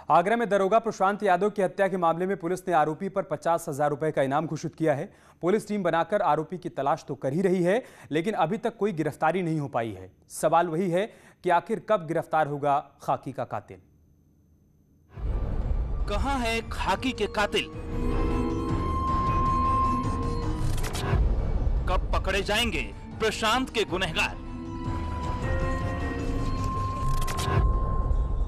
आगरा में दरोगा प्रशांत यादव की हत्या के मामले में पुलिस ने आरोपी पर 50,000 रुपए का इनाम घोषित किया है। पुलिस टीम बनाकर आरोपी की तलाश तो कर ही रही है, लेकिन अभी तक कोई गिरफ्तारी नहीं हो पाई है। सवाल वही है कि आखिर कब गिरफ्तार होगा खाकी का कातिल। कहां है खाकी के कातिल? कब पकड़े जाएंगे प्रशांत के गुनहगार?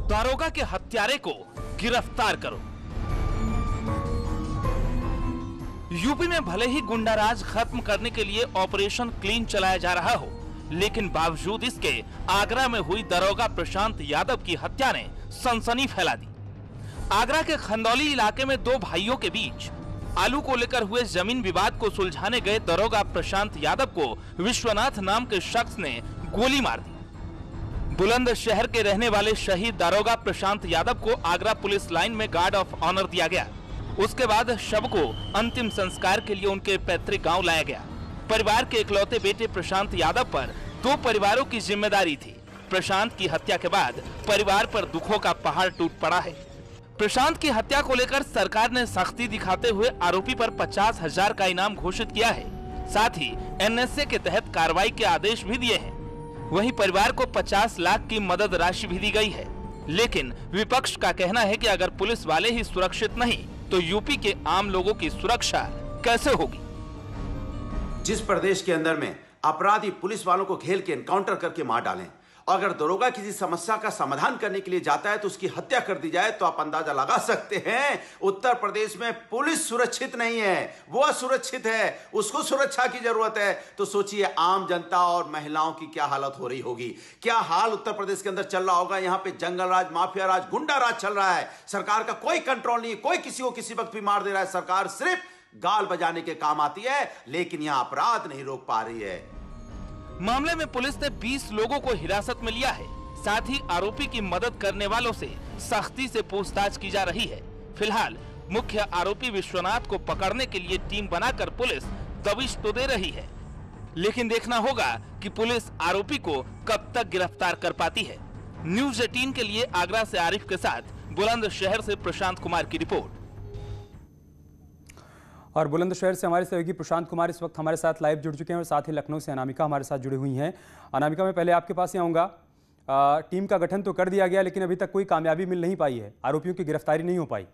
दारोगा के हत्यारे को गिरफ्तार करो। यूपी में भले ही गुंडाराज खत्म करने के लिए ऑपरेशन क्लीन चलाया जा रहा हो, लेकिन बावजूद इसके आगरा में हुई दारोगा प्रशांत यादव की हत्या ने सनसनी फैला दी। आगरा के खंदौली इलाके में दो भाइयों के बीच आलू को लेकर हुए जमीन विवाद को सुलझाने गए दारोगा प्रशांत यादव को विश्वनाथ नाम के शख्स ने गोली मार दी। बुलंदशहर के रहने वाले शहीद दारोगा प्रशांत यादव को आगरा पुलिस लाइन में गार्ड ऑफ ऑनर दिया गया। उसके बाद शव को अंतिम संस्कार के लिए उनके पैतृक गांव लाया गया। परिवार के इकलौते बेटे प्रशांत यादव पर दो परिवारों की जिम्मेदारी थी। प्रशांत की हत्या के बाद परिवार पर दुखों का पहाड़ टूट पड़ा है। प्रशांत की हत्या को लेकर सरकार ने सख्ती दिखाते हुए आरोपी पर 50,000 का इनाम घोषित किया है। साथ ही एनएसए के तहत कार्रवाई के आदेश भी दिए हैं। वहीं परिवार को 50 लाख की मदद राशि भी दी गई है। लेकिन विपक्ष का कहना है कि अगर पुलिस वाले ही सुरक्षित नहीं तो यूपी के आम लोगों की सुरक्षा कैसे होगी? जिस प्रदेश के अंदर में अपराधी पुलिस वालों को घेर के एनकाउंटर करके मार डालें, और अगर दरोगा किसी समस्या का समाधान करने के लिए जाता है तो उसकी हत्या कर दी जाए, तो आप अंदाजा लगा सकते हैं उत्तर प्रदेश में पुलिस सुरक्षित नहीं है, वो असुरक्षित है, उसको सुरक्षा की जरूरत है। तो सोचिए आम जनता और महिलाओं की क्या हालत हो रही होगी, क्या हाल उत्तर प्रदेश के अंदर चल रहा होगा। यहाँ पे जंगल राज, माफिया राज, गुंडा राज चल रहा है। सरकार का कोई कंट्रोल नहीं है, कोई किसी को किसी वक्त भी मार दे रहा है। सरकार सिर्फ गाल बजाने के काम आती है, लेकिन यहां अपराध नहीं रोक पा रही है। मामले में पुलिस ने 20 लोगों को हिरासत में लिया है। साथ ही आरोपी की मदद करने वालों से सख्ती से पूछताछ की जा रही है। फिलहाल मुख्य आरोपी विश्वनाथ को पकड़ने के लिए टीम बनाकर पुलिस दबिश तो दे रही है, लेकिन देखना होगा कि पुलिस आरोपी को कब तक गिरफ्तार कर पाती है। न्यूज़ 18 के लिए आगरा से आरिफ के साथ बुलंदशहर से प्रशांत कुमार की रिपोर्ट। और बुलंदशहर से हमारे सहयोगी प्रशांत कुमार इस वक्त हमारे साथ लाइव जुड़ चुके हैं और साथ ही लखनऊ से अनामिका हमारे साथ जुड़ी हुई हैं। अनामिका, मैं पहले आपके पास ही आऊँगा। टीम का गठन तो कर दिया गया, लेकिन अभी तक कोई कामयाबी मिल नहीं पाई है, आरोपियों की गिरफ्तारी नहीं हो पाई।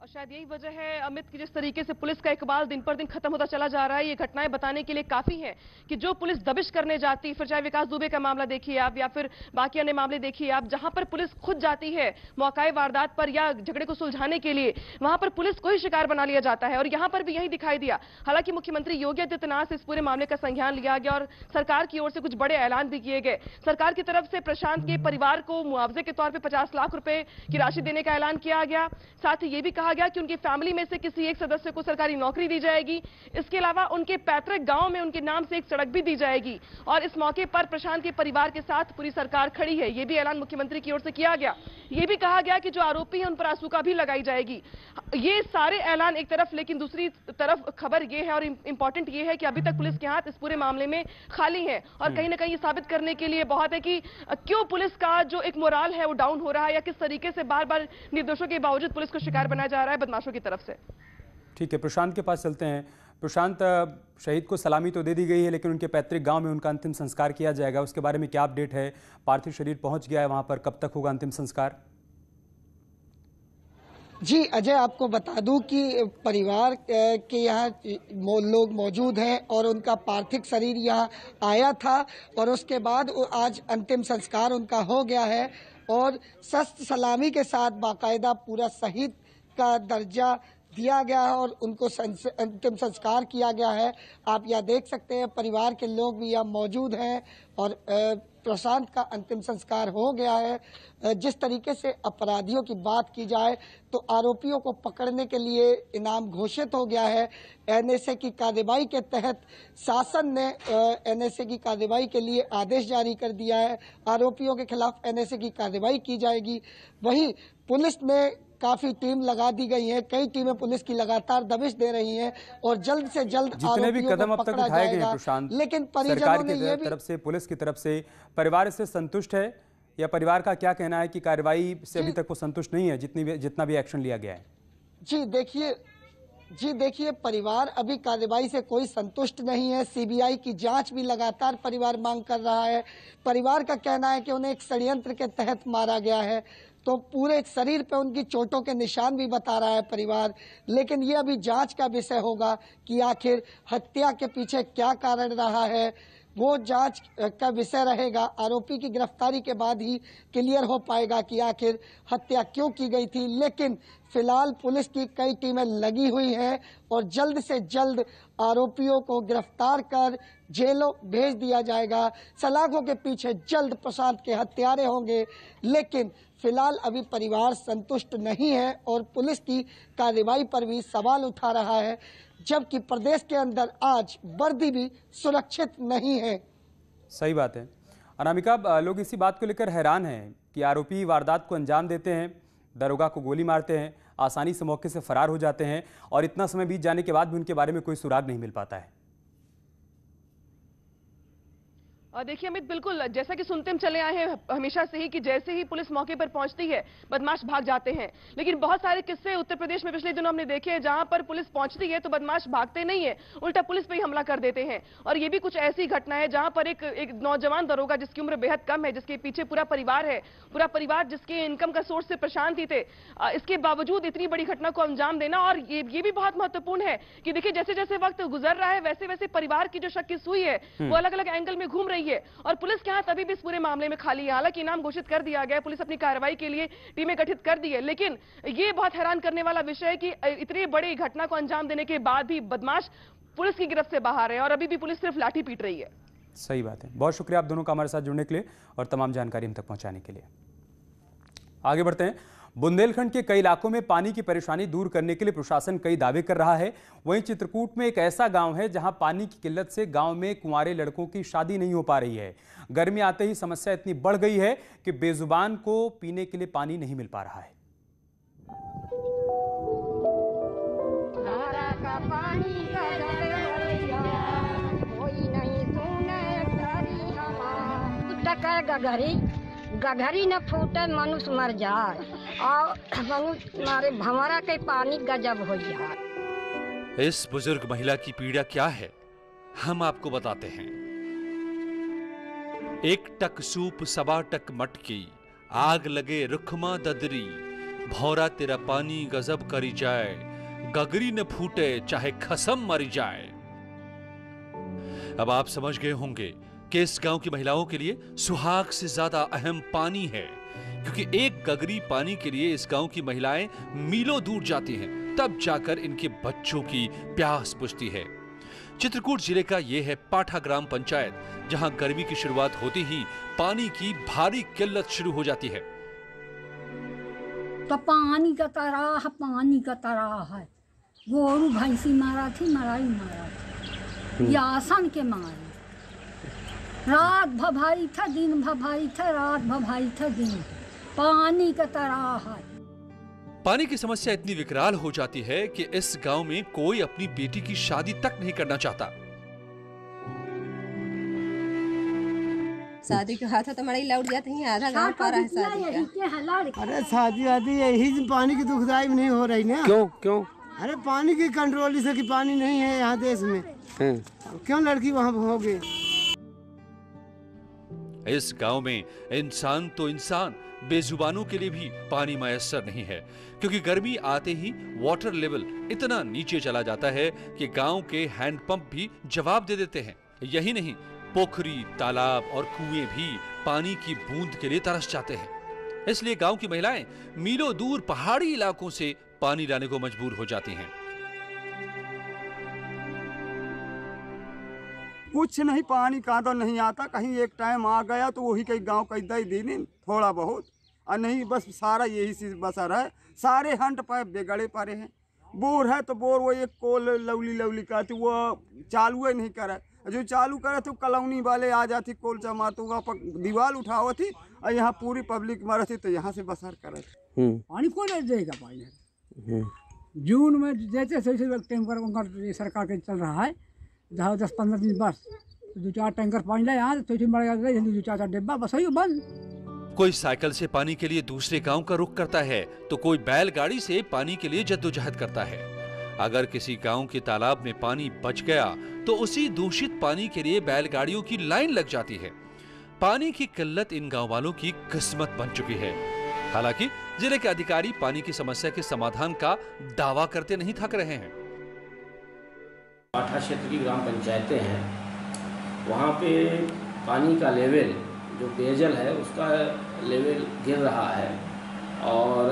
शायद यही वजह है अमित कि जिस तरीके से पुलिस का इकबाल दिन पर दिन खत्म होता चला जा रहा है। ये घटनाएं बताने के लिए काफी है कि जो पुलिस दबिश करने जाती, फिर चाहे विकास दुबे का मामला देखिए आप या फिर बाकी अन्य मामले देखिए आप, जहां पर पुलिस खुद जाती है मौकाए वारदात पर या झगड़े को सुलझाने के लिए, वहां पर पुलिस को ही शिकार बना लिया जाता है। और यहां पर भी यही दिखाई दिया। हालांकि मुख्यमंत्री योगी आदित्यनाथ से इस पूरे मामले का संज्ञान लिया गया और सरकार की ओर से कुछ बड़े ऐलान भी किए गए। सरकार की तरफ से प्रशांत के परिवार को मुआवजे के तौर पर 50 लाख रुपए की राशि देने का ऐलान किया गया। साथ ही यह भी कहा गया कि उनकी फैमिली में से किसी एक सदस्य को सरकारी नौकरी दी जाएगी। इसके अलावा उनके पैतृक गांव में उनके नाम से एक सड़क भी दी जाएगी। और इस मौके पर प्रशांत के परिवार के साथ पूरी सरकार खड़ी है, यह भी ऐलान मुख्यमंत्री की ओर से किया गया। यह भी कहा गया कि जो आरोपी हैं उन पर आसूका भी लगाई जाएगी। ये सारे ऐलान एक तरफ, लेकिन दूसरी तरफ खबर यह है और इंपॉर्टेंट यह है कि अभी तक पुलिस के हाथ इस पूरे मामले में खाली है। और कहीं ना कहीं ये साबित करने के लिए बहुत है कि क्यों पुलिस का जो एक मोराल है वो डाउन हो रहा है, या किस तरीके से बार बार निर्दोषों के बावजूद पुलिस को शिकार बनाया जा रहा है बदमाशों की तरफ से। ठीक है, प्रशांत के पास चलते हैं। प्रशांत, शहीद को सलामी तो दे दी गई है, लेकिन उनके पैतृक गांव में उनका अंतिम संस्कार किया जाएगा, उसके बारे में क्या अपडेट है? पार्थिव शरीर पहुंच गया है वहां पर, कब तक होगा अंतिम संस्कार? जी अजय, आपको बता दूं कि परिवार के यहाँ लोग मौजूद हैं और उनका पार्थिव शरीर यहाँ आया था और उसके बाद आज अंतिम संस्कार उनका हो गया है और शस्त्र सलामी के साथ बाकायदा पूरा शहीद का दर्जा दिया गया है और उनको अंतिम संस्कार किया गया है। आप यहाँ देख सकते हैं परिवार के लोग भी यहाँ मौजूद हैं और प्रशांत का अंतिम संस्कार हो गया है। जिस तरीके से अपराधियों की बात की जाए तो आरोपियों को पकड़ने के लिए इनाम घोषित हो गया है। एनएसए की कार्रवाई के तहत शासन ने एनएसए की कार्रवाई के लिए आदेश जारी कर दिया है। आरोपियों के खिलाफ एनएसए की कार्रवाई की जाएगी। वहीं पुलिस ने काफी टीम लगा दी गई है, कई टीमें पुलिस की लगातार दबिश दे रही हैं और जल्द से जल्द जितने भी कदम अब तक उठाए गए हैं प्रशांत, लेकिन सरकार की तरफ से, पुलिस की तरफ से, परिवार इससे संतुष्ट है या परिवार का क्या कहना है कि कार्रवाई से अभी तक वो संतुष्ट नहीं है जितना भी एक्शन लिया गया है? जी देखिए, परिवार अभी कार्रवाई से कोई संतुष्ट नहीं है। सीबीआई की जांच भी लगातार परिवार मांग कर रहा है। परिवार का कहना है कि उन्हें एक षड्यंत्र के तहत मारा गया है, तो पूरे शरीर पे उनकी चोटों के निशान भी बता रहा है परिवार। लेकिन ये अभी जांच का विषय होगा कि आखिर हत्या के पीछे क्या कारण रहा है, वो जांच का विषय रहेगा। आरोपी की गिरफ्तारी के बाद ही क्लियर हो पाएगा कि आखिर हत्या क्यों की गई थी। लेकिन फिलहाल पुलिस की कई टीमें लगी हुई हैं और जल्द से जल्द आरोपियों को गिरफ्तार कर जेलों भेज दिया जाएगा। सलाखों के पीछे जल्द प्रशांत के हत्यारे होंगे। लेकिन फिलहाल अभी परिवार संतुष्ट नहीं है और पुलिस की कार्रवाई पर भी सवाल उठा रहा है, जबकि प्रदेश के अंदर आज वर्दी भी सुरक्षित नहीं है। सही बात है अनामिका, लोग इसी बात को लेकर हैरान हैं कि आरोपी वारदात को अंजाम देते हैं, दरोगा को गोली मारते हैं, आसानी से मौके से फरार हो जाते हैं और इतना समय बीत जाने के बाद भी उनके बारे में कोई सुराग नहीं मिल पाता है। देखिए अमित, बिल्कुल जैसा कि सुनते हम चले आए हैं हमेशा से ही कि जैसे ही पुलिस मौके पर पहुंचती है बदमाश भाग जाते हैं। लेकिन बहुत सारे किस्से उत्तर प्रदेश में पिछले दिनों हमने देखे हैं जहां पर पुलिस पहुंचती है तो बदमाश भागते नहीं है, उल्टा पुलिस पे ही हमला कर देते हैं। और ये भी कुछ ऐसी घटना है जहां पर एक नौजवान दरोगा जिसकी उम्र बेहद कम है, जिसके पीछे पूरा परिवार है, पूरा परिवार जिसके इनकम का सोर्स से प्रशांत ही थे, इसके बावजूद इतनी बड़ी घटना को अंजाम देना। और ये भी बहुत महत्वपूर्ण है कि देखिए जैसे जैसे वक्त गुजर रहा है वैसे वैसे परिवार की जो शक की सुई है वो अलग अलग एंगल में घूम रही है और पुलिस के हाथ अभी भी इस पूरे मामले में खाली है। हालांकि इनाम घोषित कर दिया गया, पुलिस अपनी कार्रवाई के लिए टीमें गठित कर दी है, लेकिन ये बहुत हैरान करने वाला विषय है कि इतनी बड़ी घटना को अंजाम देने के बाद भी बदमाश पुलिस की गिरफ्त से बाहर है और अभी भी पुलिस सिर्फ लाठी पीट रही है। सही बात है। बहुत शुक्रिया आप दोनों का हमारे साथ जुड़ने के लिए और तमाम जानकारी हम तक पहुंचाने के लिए। आगे बढ़ते हैं। बुंदेलखंड के कई इलाकों में पानी की परेशानी दूर करने के लिए प्रशासन कई दावे कर रहा है। वहीं चित्रकूट में एक ऐसा गांव है जहां पानी की किल्लत से गांव में कुंवारे लड़कों की शादी नहीं हो पा रही है। गर्मी आते ही समस्या इतनी बढ़ गई है कि बेजुबान को पीने के लिए पानी नहीं मिल पा रहा है। गघरी न फूटे मनुष्य मर जाए और मनुष्य मारे भंवरा के पानी गजब हो जाए। इस बुजुर्ग महिला की पीड़ा क्या है हम आपको बताते हैं। एक टक सूप सवा टक मटकी, आग लगे रुखमा ददरी, भौरा तेरा पानी गजब करी जाए, गगरी न फूटे चाहे खसम मरी जाए। अब आप समझ गए होंगे कि इस गांव की महिलाओं के लिए सुहाग से ज्यादा अहम पानी है, क्योंकि एक गगरी पानी के लिए इस गांव की महिलाएं मीलों दूर जाती हैं, तब जाकर इनके बच्चों की प्यास बुझती है। चित्रकूट जिले का यह है पाठा ग्राम पंचायत, जहां गर्मी की शुरुआत होती ही पानी की भारी किल्लत शुरू हो जाती है। तो पानी का तरह है, गोरू भैंसी मारा थी, मराई मारा थी, यासन के मारे, रात भभाई था दिन भभाई था, रात भभाई था दिन, पानी का तरह है। पानी की समस्या इतनी विकराल हो जाती है कि इस गांव में कोई अपनी बेटी की शादी तक नहीं करना चाहता। शादी के हाथ तो मड़ई लौट जाते हैं, आधा गांव पर है शादी का। अरे शादी वादी यही पानी की दुखदाई नहीं हो रही ना। क्यों? अरे पानी की कंट्रोल से कि पानी नहीं है यहाँ देश में, क्यों लड़की वहाँ हो गई। इस गांव में इंसान तो इंसान, बेजुबानों के लिए भी पानी मयस्सर नहीं है, क्योंकि गर्मी आते ही वाटर लेवल इतना नीचे चला जाता है कि गांव के हैंडपंप भी जवाब दे देते हैं। यही नहीं, पोखरी, तालाब और कुएं भी पानी की बूंद के लिए तरस जाते हैं। इसलिए गांव की महिलाएं मीलों दूर पहाड़ी इलाकों से पानी लाने को मजबूर हो जाती हैं। कुछ नहीं, पानी का तो नहीं आता, कहीं एक टाइम आ गया तो वही कहीं गांव का दे दिन थोड़ा बहुत, और नहीं बस सारा यही चीज बसर है। सारे हंट पर बेगड़े पड़े हैं। बोर है तो बोर वो एक कोल लवली का तो वो चालू ही नहीं करे, जो चालू करे तो कॉलोनी वाले आ जाती कोल चमार तो वहाँ पर दीवार उठाओ थी और यहाँ पूरी पब्लिक मर थी तो यहाँ से बसर करे। पानी कौन देगा? पानी जून में जैसे टेंकर सरकार के चल रहा है, 10-15 दिन बस 2-4 टैंकर पानी लाए यहाँ तो 2-4 डिब्बा बस ही बंद। कोई साइकिल से पानी के लिए दूसरे गांव का रुख करता है तो कोई बैलगाड़ी से पानी के लिए जद्दोजहद करता है। अगर किसी गांव के तालाब में पानी बच गया तो उसी दूषित पानी के लिए बैलगाड़ियों की लाइन लग जाती है। पानी की किल्लत इन गांव वालों की किस्मत बन चुकी है। हालांकि जिले के अधिकारी पानी की समस्या के समाधान का दावा करते नहीं थक रहे हैं। पाठा क्षेत्र की ग्राम पंचायतें हैं, वहाँ पे पानी का लेवल जो पेयजल है उसका लेवल गिर रहा है और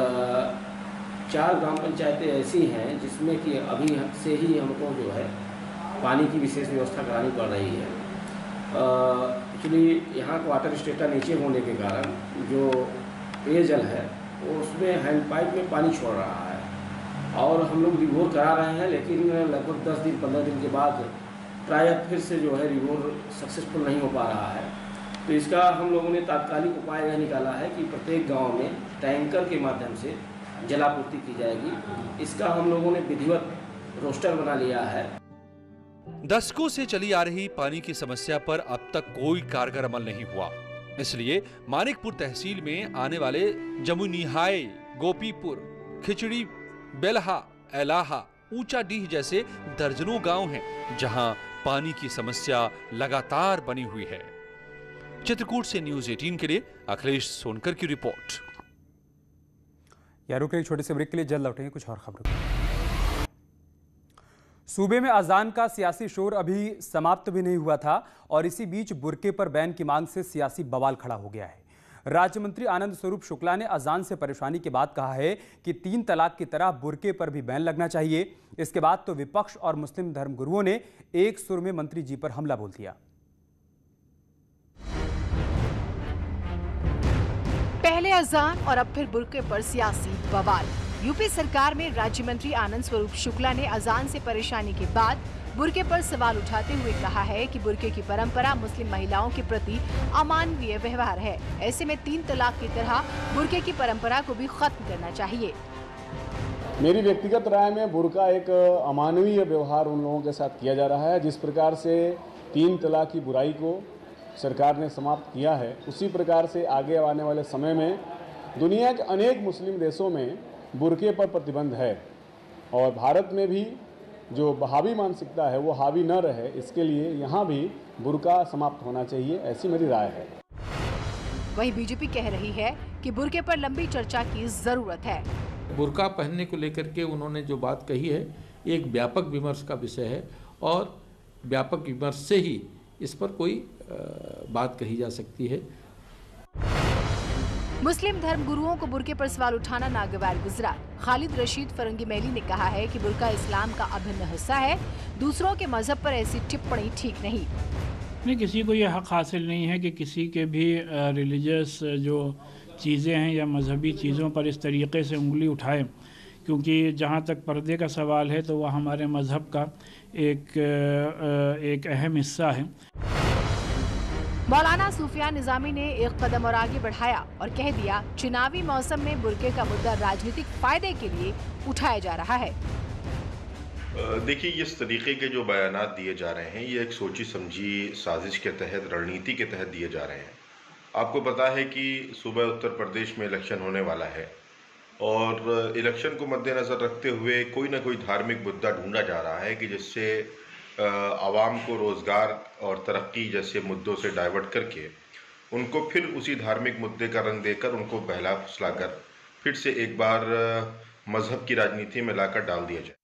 4 ग्राम पंचायतें ऐसी हैं जिसमें कि अभी से ही हमको जो है पानी की विशेष व्यवस्था करानी पड़ रही है। एक्चुअली यहाँ का वाटर स्टेटा नीचे होने के कारण जो पेयजल है वो उसमें हैंडपाइप में पानी छोड़ रहा है और हम लोग रिवोर करा रहे हैं, लेकिन लगभग 10 दिन 15 दिन के बाद प्रायः फिर से जो है रिवोर सक्सेसफुल नहीं हो पा रहा है। तो इसका हम लोगों ने तात्कालिक उपाय यह निकाला है कि प्रत्येक गांव में टैंकर के माध्यम से जलापूर्ति की जाएगी। इसका हम लोगों ने विधिवत रोस्टर बना लिया है। दशकों से चली आ रही पानी की समस्या पर अब तक कोई कारगर अमल नहीं हुआ। इसलिए मानिकपुर तहसील में आने वाले जमुनिहाय, गोपीपुर, खिचड़ी, बेलहा, एलाहा, ऊंचा डीह जैसे दर्जनों गांव हैं जहां पानी की समस्या लगातार बनी हुई है। चित्रकूट से न्यूज 18 के लिए अखिलेश सोनकर की रिपोर्ट। यारों के एक छोटे से ब्रेक के लिए जल्द लौटेंगे कुछ और खबरों। सूबे में अजान का सियासी शोर अभी समाप्त भी नहीं हुआ था और इसी बीच बुर्के पर बैन की मांग से सियासी बवाल खड़ा हो गया है। राज्य मंत्री आनंद स्वरूप शुक्ला ने अजान से परेशानी के बाद कहा है कि 3 तलाक की तरह बुर्के पर भी बैन लगना चाहिए। इसके बाद तो विपक्ष और मुस्लिम धर्मगुरुओं ने एक सुर में मंत्री जी पर हमला बोल दिया। पहले अजान और अब फिर बुर्के पर सियासी बवाल। यूपी सरकार में राज्य मंत्री आनंद स्वरूप शुक्ला ने अजान से परेशानी के बाद बुर्के पर सवाल उठाते हुए कहा है कि बुर्के की परंपरा मुस्लिम महिलाओं के प्रति अमानवीय व्यवहार है। ऐसे में 3 तलाक की तरह बुर्के की परंपरा को भी खत्म करना चाहिए। मेरी व्यक्तिगत राय में बुर्का एक अमानवीय व्यवहार उन लोगों के साथ किया जा रहा है। जिस प्रकार से 3 तलाक की बुराई को सरकार ने समाप्त किया है, उसी प्रकार से आगे आने वाले समय में दुनिया के अनेक मुस्लिम देशों में बुर्के पर प्रतिबंध है और भारत में भी जो हावी मानसिकता है वो हावी न रहे, इसके लिए यहाँ भी बुर्का समाप्त होना चाहिए, ऐसी मेरी राय है। वहीं बीजेपी कह रही है कि बुर्के पर लंबी चर्चा की जरूरत है। बुर्का पहनने को लेकर के उन्होंने जो बात कही है एक व्यापक विमर्श का विषय है और व्यापक विमर्श से ही इस पर कोई बात कही जा सकती है। मुस्लिम धर्मगुरुओं को बुर्के पर सवाल उठाना नागवार गुजरा। खालिद रशीद फरंगी मैली ने कहा है कि बुर्का इस्लाम का अभिन्न हिस्सा है, दूसरों के मजहब पर ऐसी टिप्पणी ठीक नहीं। किसी को ये हक हासिल नहीं है कि किसी के भी रिलीजियस जो चीज़ें हैं या मजहबी चीज़ों पर इस तरीके से उंगली उठाए, क्योंकि जहाँ तक पर्दे का सवाल है तो वह हमारे मजहब का एक अहम हिस्सा है। मौलाना सूफियान निजामी ने एक कदम और आगे बढ़ाया और कह दिया चुनावी मौसम में बुर्के का मुद्दा राजनीतिक फायदे के लिए उठाया जा रहा है। देखिए, इस तरीके के जो बयानात दिए जा रहे हैं ये एक सोची समझी साजिश के तहत, रणनीति के तहत दिए जा रहे हैं। आपको पता है कि सुबह उत्तर प्रदेश में इलेक्शन होने वाला है और इलेक्शन को मद्देनज़र रखते हुए कोई ना कोई धार्मिक मुद्दा ढूंढा जा रहा है कि जिससे आवाम को रोज़गार और तरक्की जैसे मुद्दों से डाइवर्ट करके उनको फिर उसी धार्मिक मुद्दे का रंग देकर उनको बहला फुसला कर फिर से एक बार मजहब की राजनीति में लाकर डाल दिया जाए।